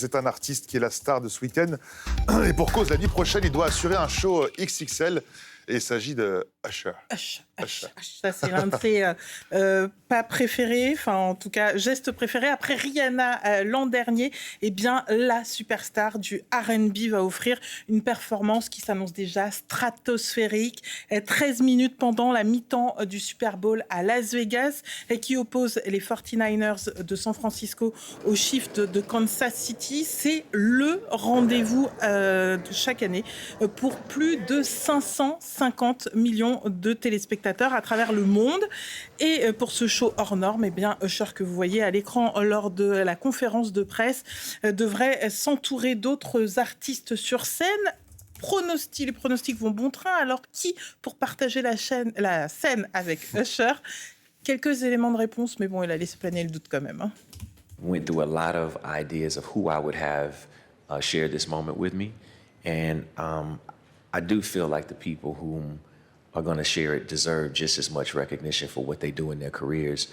C'est un artiste qui est la star de ce week-end. Et pour cause, la nuit prochaine, il doit assurer un show XXL. Et il s'agit de Usher. Usher. Ça, c'est l'un de ses pas préférés, enfin en tout cas gestes préférés. Après Rihanna l'an dernier, eh bien la superstar du R&B va offrir une performance qui s'annonce déjà stratosphérique. 13 minutes pendant la mi-temps du Super Bowl à Las Vegas et qui oppose les 49ers de San Francisco aux Chiefs de Kansas City. C'est le rendez-vous de chaque année pour plus de 550 millions de téléspectateurs à travers le monde. Et pour ce show hors norme, eh bien, Usher, que vous voyez à l'écran lors de la conférence de presse, devrait s'entourer d'autres artistes sur scène. Les pronostics vont bon train. Alors, qui pour partager la scène avec Usher? Quelques éléments de réponse, mais bon, il a laissé planer le doute quand même. Hein. Went through a lot of ideas of who I would have share this moment with me. And I do feel like the people who are going to share it deserve just as much recognition for what they do in their careers,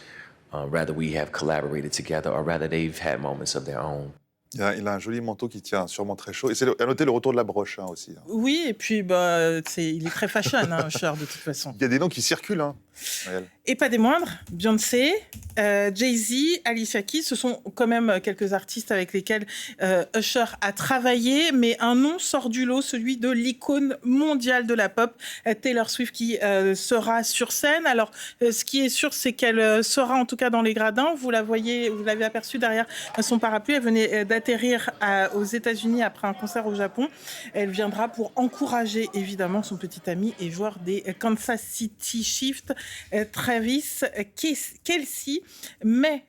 rather we have collaborated together or rather they've had moments of their own. Il a un joli manteau qui tient sûrement très chaud. Et c'est à noter le retour de la broche aussi. Oui, et puis il est très fashion, Usher, de toute façon. Il y a des noms qui circulent. Et pas des moindres, Beyoncé, Jay-Z, Alicia Keys, ce sont quand même quelques artistes avec lesquels Usher a travaillé, mais un nom sort du lot, celui de l'icône mondiale de la pop, Taylor Swift, qui sera sur scène. Alors, ce qui est sûr, c'est qu'elle sera en tout cas dans les gradins. Vous l'avez aperçue derrière son parapluie. Elle venait d'atterrir aux États-Unis après un concert au Japon. Elle viendra pour encourager évidemment son petit ami et joueur des Kansas City Chiefs, Travis Kelce, mais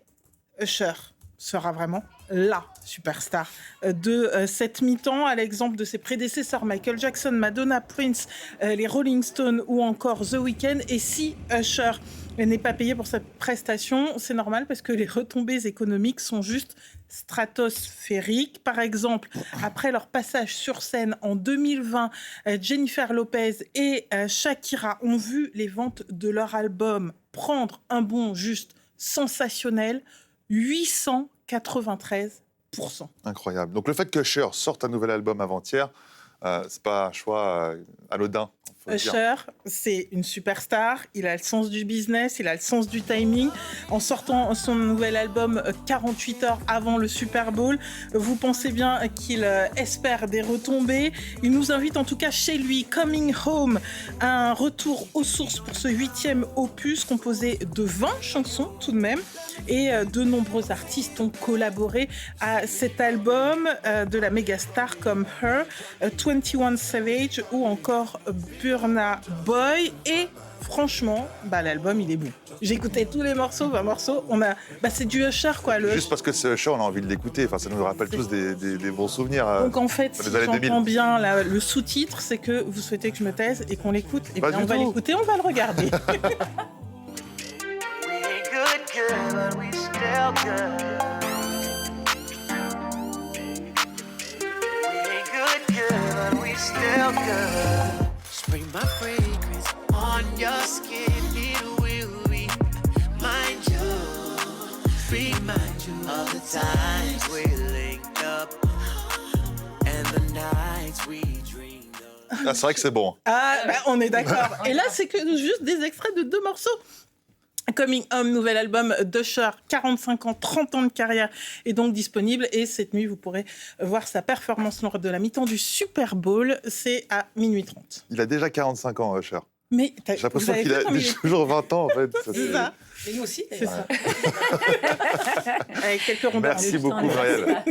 Usher sera vraiment la superstar de cette mi-temps, à l'exemple de ses prédécesseurs Michael Jackson, Madonna, Prince, les Rolling Stones ou encore The Weeknd. Et si Usher n'est pas payé pour cette prestation, c'est normal parce que les retombées économiques sont juste stratosphériques. Par exemple, après leur passage sur scène en 2020, Jennifer Lopez et Shakira ont vu les ventes de leur album prendre un bond juste sensationnel, 893%. Incroyable. Donc le fait que Usher sorte un nouvel album avant-hier, c'est pas un choix anodin. Usher, c'est une superstar, il a le sens du business, il a le sens du timing. En sortant son nouvel album 48 heures avant le Super Bowl, vous pensez bien qu'il espère des retombées. Il nous invite en tout cas chez lui, Coming Home, un retour aux sources pour ce 8e opus composé de 20 chansons tout de même. Et de nombreux artistes ont collaboré à cet album, de la méga star comme Her, 21 Savage ou encore Burna Boy. Et franchement, l'album il est bon. J'ai écouté tous les morceaux, 20 morceaux. C'est du Usher quoi. Juste parce que c'est Usher, on a envie de l'écouter. Enfin, ça nous rappelle tous des bons souvenirs. Donc en fait, si j'entends bien le sous-titre, c'est que vous souhaitez que je me taise et qu'on l'écoute. Et bien on va l'écouter, on va le regarder. Good, but we still good. We ain't good, but we still good. Spring my fragrance on your skin, it will remind you of the times we linked up and the nights we dreamed of. Ah, c'est vrai que c'est bon. On est d'accord. Et là, c'est que juste des extraits de 2 morceaux. Coming Home, nouvel album d'Usher, 45 ans, 30 ans de carrière, est donc disponible. Et cette nuit, vous pourrez voir sa performance lors de la mi-temps du Super Bowl. C'est à minuit 30. Il a déjà 45 ans, Usher. Mais j'ai l'impression qu'il a toujours 20 ans, en fait. C'est ça. Et nous aussi, c'est ça. Avec quelques rondeurs. Merci beaucoup, Marielle.